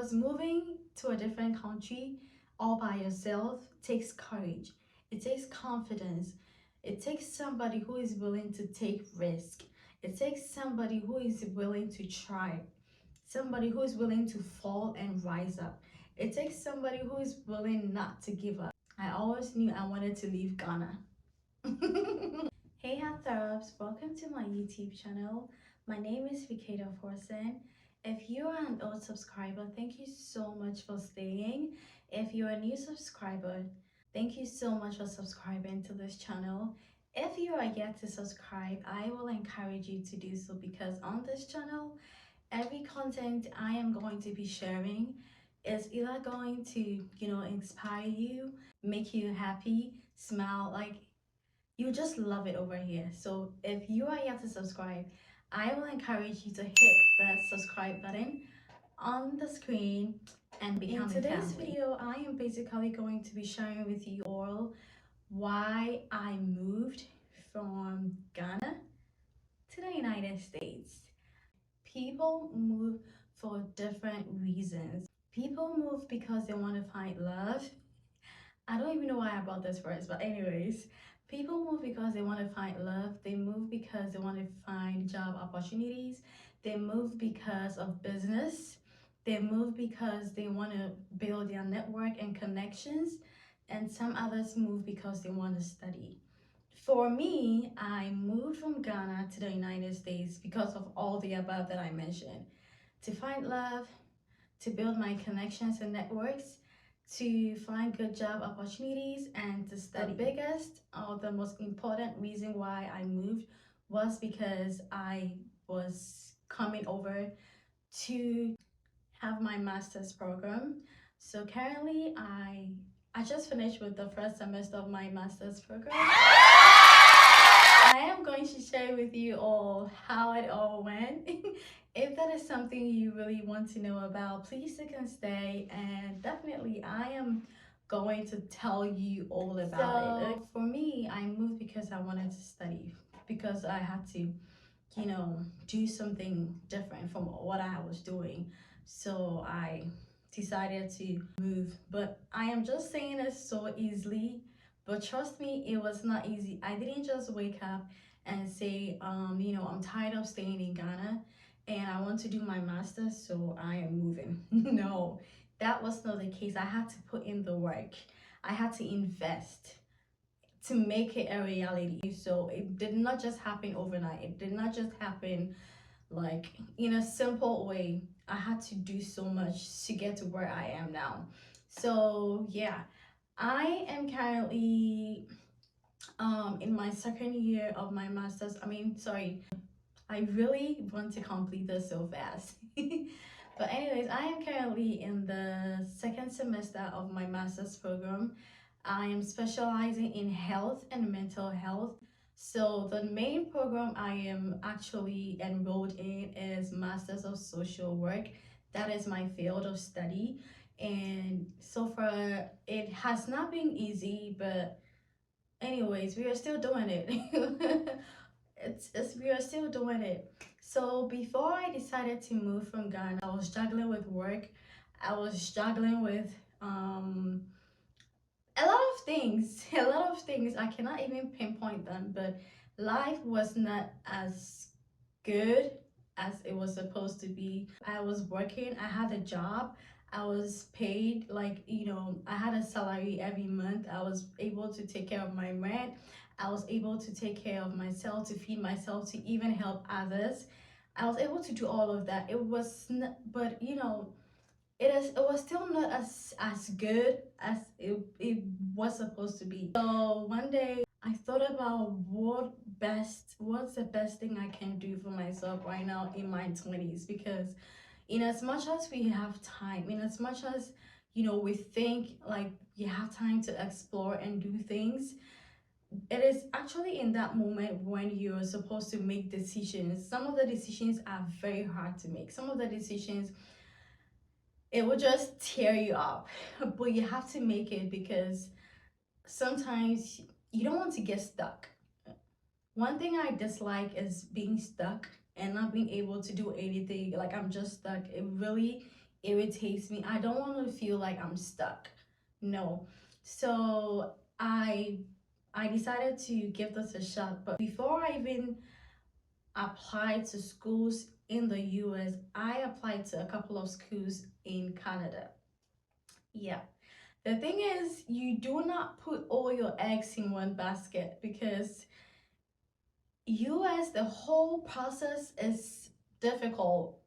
because moving to a different country all by yourself takes courage. It takes confidence. It takes somebody who is willing to take risk. It takes somebody who is willing to try. Somebody who is willing to fall and rise up. It takes somebody who is willing not to give up. I always knew I wanted to leave Ghana. Hey Heartthrobs, welcome to my YouTube channel. My name is Vikeda Forsen. If you are an old subscriber, thank you so much for staying. If you're a new subscriber, thank you so much for subscribing to this channel. If you are yet to subscribe, I will encourage you to do so because on this channel, every content I am going to be sharing is either going to, inspire you, make you happy, smile, like you just love it over here. So if you are yet to subscribe, I will encourage you to hit the subscribe button on the screen and become a family. In today's video, I am basically going to be sharing with you all why I moved from Ghana to the United States. People move for different reasons. People move because they want to find love. I don't even know why I brought this first, but anyways, people move because they want to find love. They move because they want to find job opportunities. They move because of business. They move because they want to build their network and connections. And some others move because they want to study. For me, I moved from Ghana to the United States because of all the above that I mentioned. To find love, to build my connections and networks, to find good job opportunities, and to study. The biggest or the most important reason why I moved was because I was coming over to have my master's program. So currently I just finished with the first semester of my master's program. I am going to share with you all how it all went. If that is something you really want to know about, please stick and stay, and definitely I am going to tell you all about it. For me, I moved because I wanted to study, because I had to, do something different from what I was doing. So I decided to move, but I am just saying it so easily, but trust me, it was not easy. I didn't just wake up and say, I'm tired of staying in Ghana and I want to do my master's, so I am moving. No, that was not the case. I had to put in the work. I had to invest to make it a reality. So it did not just happen overnight. It did not just happen like in a simple way. I had to do so much to get to where I am now. So yeah, I am currently in my second year of my master's. I really want to complete this so fast. But anyways, I am currently in the second semester of my master's program. I am specializing in health and mental health. So the main program I am actually enrolled in is Masters of Social Work. That is my field of study. And so far, it has not been easy, but anyways, we are still doing it. We are still doing it. So before I decided to move from Ghana, I was struggling with work. I was struggling with a lot of things. A lot of things. I cannot even pinpoint them, but life was not as good as it was supposed to be. I was working, I had a job, I was paid, like, I had a salary every month. I was able to take care of my rent. I was able to take care of myself, to feed myself, to even help others. I was able to do all of that. It was not, but it was still not as good as it was supposed to be. So one day I thought about what's the best thing I can do for myself right now in my 20s, because in as much as we have time, in as much as we think like we have time to explore and do things, it is actually in that moment when you're supposed to make decisions. Some of the decisions are very hard to make. Some of the decisions, it will just tear you up, but you have to make it because sometimes you don't want to get stuck. One thing I dislike is being stuck and not being able to do anything. Like, I'm just stuck. It really irritates me. I don't want to feel like I'm stuck. No. So I decided to give this a shot. But before I even applied to schools in the US, I applied to a couple of schools in Canada. Yeah. The thing is, you do not put all your eggs in one basket, because US, the whole process is difficult.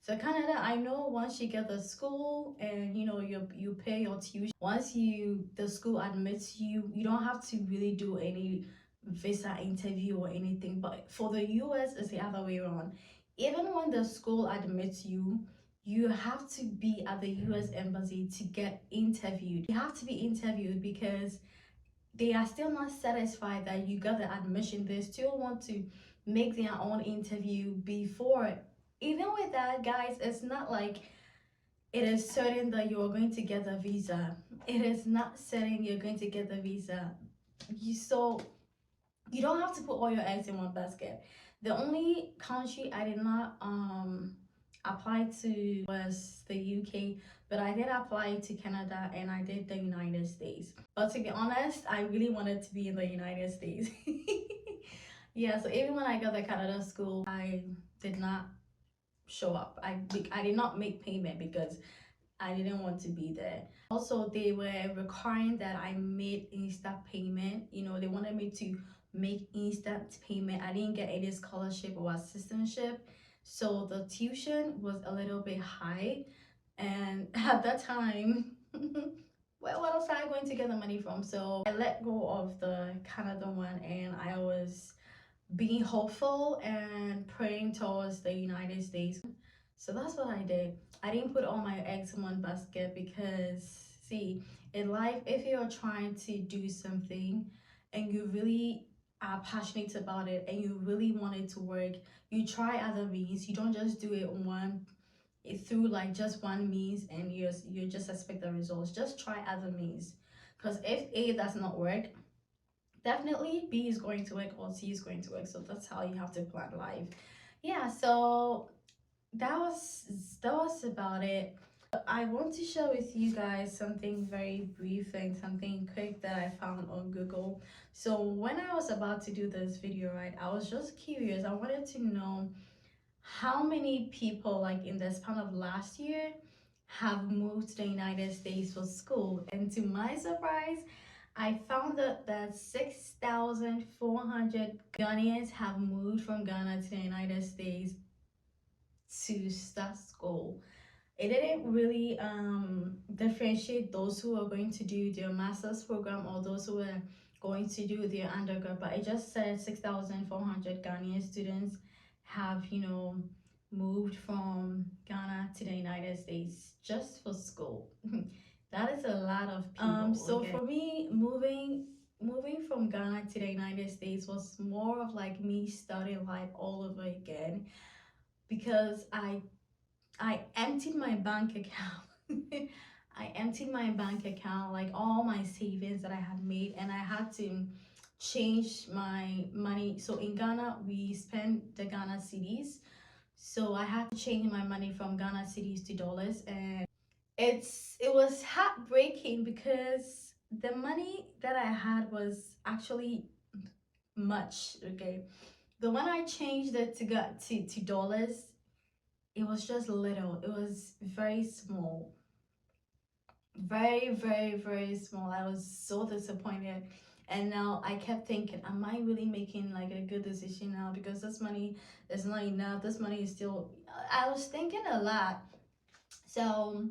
So Canada, I know once you get the school and you pay your tuition, once the school admits you, you don't have to really do any visa interview or anything. But for the US, it's the other way around. Even when the school admits you, you have to be at the US embassy to get interviewed. You have to be interviewed because they are still not satisfied that you got the admission. They still want to make their own interview before. Even with that, guys, it's not like it is certain that you're going to get the visa. It is not certain you're going to get the visa. So you don't have to put all your eggs in one basket. The only country I did not apply to was the UK, but I did apply to Canada and I did the United States. But to be honest, I really wanted to be in the United States. Yeah, so even when I got the Canada school, I did not show up. I did not make payment because I didn't want to be there. Also, they were requiring that I made instant payment. They wanted me to make instant payment. I didn't get any scholarship or assistantship, so the tuition was a little bit high. And at that time, well, what else am I going to get the money from? So I let go of the Canada one, and I was being hopeful and praying towards the United States. So that's what I did. I didn't put all my eggs in one basket because, see, in life, if you're trying to do something and you really are passionate about it and you really want it to work, you try other means. You don't just do it through like just one means and you just expect the results. Just try other means, because if A does not work, definitely B is going to work or C is going to work. So that's how you have to plan life. Yeah, so that was about it. I want to share with you guys something very brief and something quick that I found on Google. So when I was about to do this video, right, I was just curious. I wanted to know how many people, like in the span of last year, have moved to the United States for school. And to my surprise, I found that 6,400 Ghanaians have moved from Ghana to the United States to start school. It didn't really differentiate those who are going to do their master's program or those who are going to do their undergrad, but it just said 6,400 Ghanaian students have, moved from Ghana to the United States just for school. That is a lot of people. So okay, for me, moving from Ghana to the United States was more of like me starting life all over again, because I emptied my bank account. I emptied my bank account, like all my savings that I had made, and I had to change my money. So in Ghana, we spend the Ghana cedis. So I had to change my money from Ghana cedis to dollars, and it was heartbreaking because the money that I had was actually much, okay. But when I changed it to dollars, it was just little. It was very small. Very, very, very small. I was so disappointed. And now I kept thinking, am I really making like a good decision now? Because this money is not enough. This money is still, I was thinking a lot. So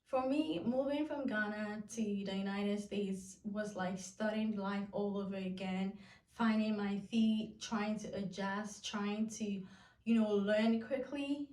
for me, moving from Ghana to the United States was like starting life all over again, finding my feet, trying to adjust, trying to, learn quickly.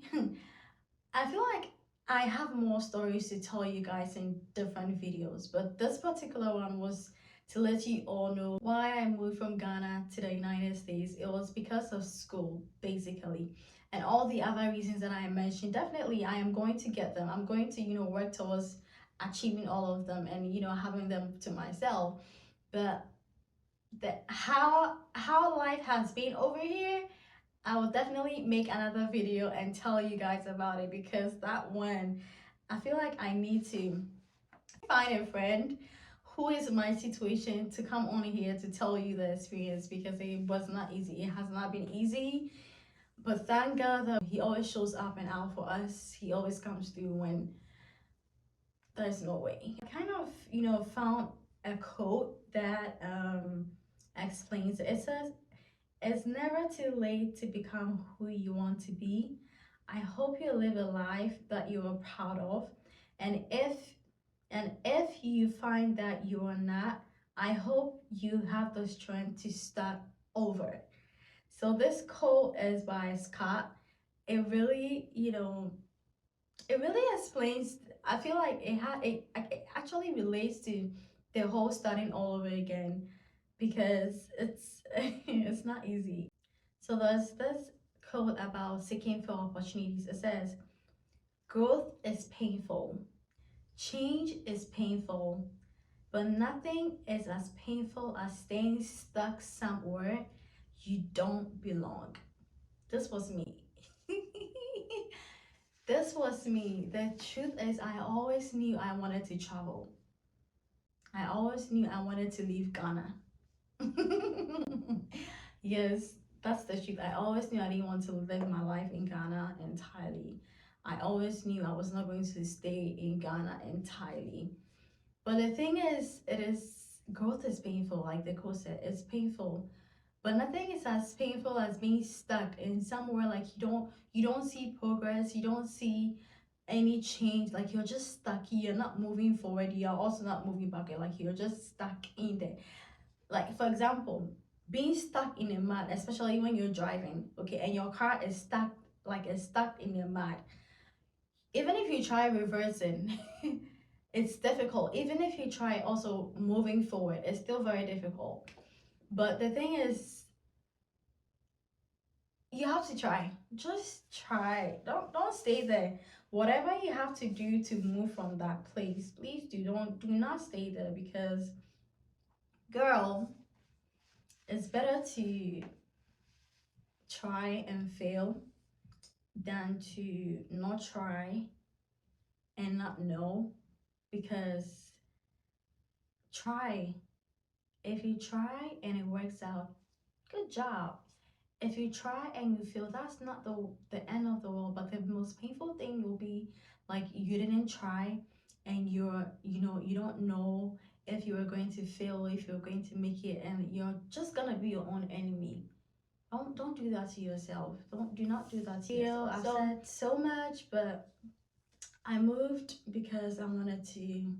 I feel like I have more stories to tell you guys in different videos, but this particular one was to let you all know why I moved from Ghana to the United States. It was because of school, basically. And all the other reasons that I mentioned, definitely I am going to get them. I'm going to, work towards achieving all of them and, having them to myself. But how life has been over here, I will definitely make another video and tell you guys about it, because that one, I feel like I need to find a friend who is in my situation to come on here to tell you the experience because it was not easy. It has not been easy, but thank God that He always shows up and out for us. He always comes through when there's no way. I kind of, found a quote that explains it. It says, "It's never too late to become who you want to be. I hope you live a life that you are proud of. And if you find that you are not, I hope you have the strength to start over." So this quote is by Scott. It really, it really explains. I feel like it actually relates to the whole starting all over again because it's it's not easy. So there's this quote about seeking for opportunities. It says, "Growth is painful, change is painful, but nothing is as painful as staying stuck somewhere you don't belong." This was me. This was me. The truth is, I always knew I wanted to travel. I always knew I wanted to leave Ghana. Yes, that's the truth. I always knew I didn't want to live my life in Ghana entirely. I always knew I was not going to stay in Ghana entirely. But the thing is, growth is painful, like the coach said, it's painful. But nothing is as painful as being stuck in somewhere like you don't see progress, you don't see any change, like you're just stuck, you're not moving forward, you're also not moving back, like you're just stuck in there. Like for example, being stuck in a mud, especially when you're driving, okay, and your car is stuck, like it's stuck in the mud. Even if you try reversing, it's difficult. Even if you try also moving forward, it's still very difficult. But the thing is, you have to try. Just try. Don't stay there. Whatever you have to do to move from that place, please do not stay there because girl, it's better to try and fail than to not try and not know, because try. If you try and it works out, good job. If you try and you feel, that's not the end of the world, but the most painful thing will be like you didn't try and you don't know if you are going to fail, if you're going to make it, and you're just gonna be your own enemy. Don't do that to yourself. Do not do that to yourself. I've said so much, but I moved because I wanted to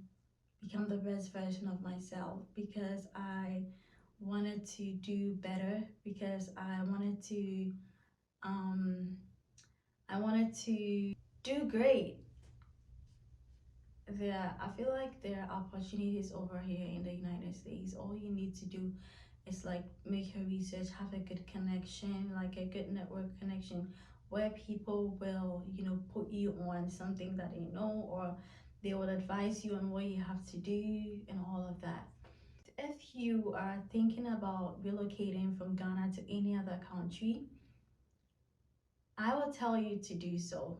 become the best version of myself, because I wanted to do better, because um I wanted to do great. I feel like there are opportunities over here in the United States. All you need to do is like make your research, have a good connection, like a good network connection, where people will, put you on something that they know, or they will advise you on what you have to do and all of that. If you are thinking about relocating from Ghana to any other country, I will tell you to do so.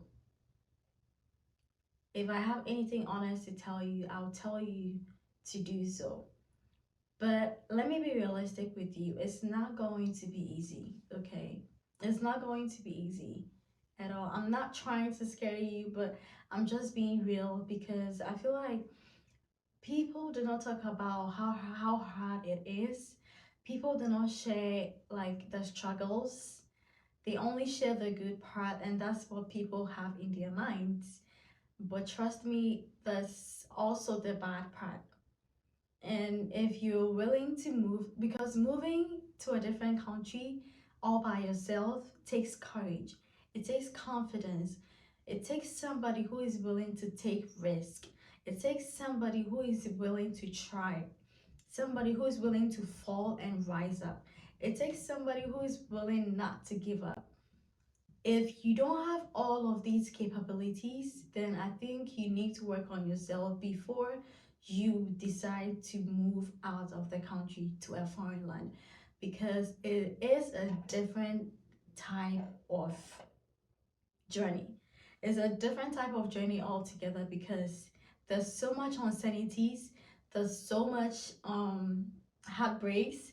If I have anything honest to tell you, I'll tell you to do so. But let me be realistic with you. It's not going to be easy, okay? It's not going to be easy at all. I'm not trying to scare you, but I'm just being real because I feel like people do not talk about how hard it is. People do not share like the struggles. They only share the good part, and that's what people have in their minds. But trust me, that's also the bad part. And if you're willing to move, because moving to a different country all by yourself takes courage, it takes confidence, it takes somebody who is willing to take risk, it takes somebody who is willing to try, somebody who is willing to fall and rise up, it takes somebody who is willing not to give up. If you don't have all of these capabilities, then I think you need to work on yourself before you decide to move out of the country to a foreign land, because it is a different type of journey. It's a different type of journey altogether because there's so much uncertainties, there's so much heartbreaks,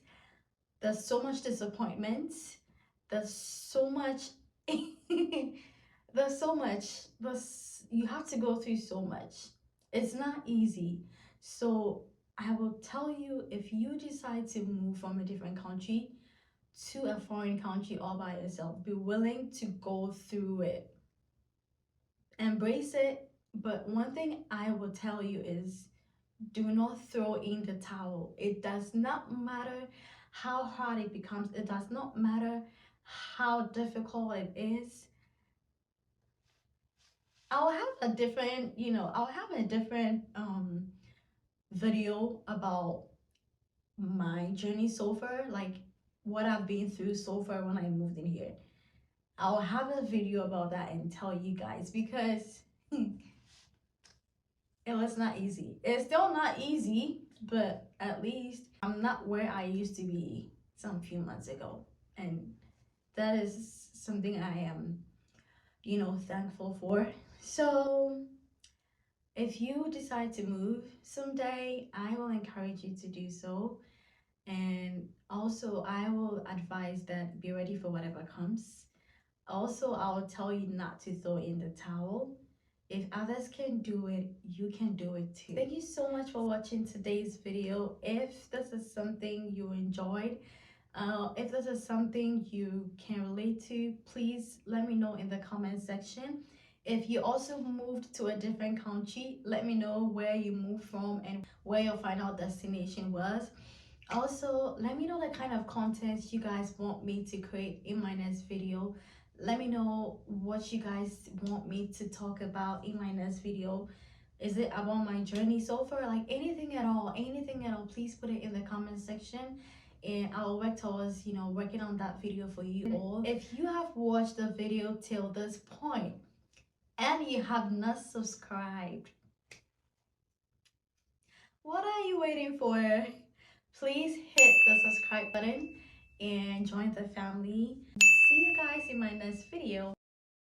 there's so much disappointment, there's so much there's so much. You have to go through so much. It's not easy. So I will tell you, if you decide to move from a different country to a foreign country all by yourself, be willing to go through it. Embrace it. But one thing I will tell you is, do not throw in the towel. It does not matter how hard it becomes, it does not matter how difficult it is. I'll have a different, I'll have a different video about my journey so far, like what I've been through so far when I moved in here. I'll have a video about that and tell you guys because it was not easy. It's still not easy, but at least I'm not where I used to be some few months ago. And that is something I am, thankful for. So if you decide to move someday, I will encourage you to do so. And also, I will advise that be ready for whatever comes. Also, I'll tell you not to throw in the towel. If others can do it, you can do it too. Thank you so much for watching today's video. If this is something you enjoyed, if this is something you can relate to, please let me know in the comment section. If you also moved to a different country, let me know where you moved from and where your final destination was. Also, let me know the kind of content you guys want me to create in my next video. Let me know what you guys want me to talk about in my next video. Is it about my journey so far? Like anything at all, please put it in the comment section and I'll work towards, working on that video for you all. If you have watched the video till this point and you have not subscribed, what are you waiting for? Please hit the subscribe button and join the family. See you guys in my next video.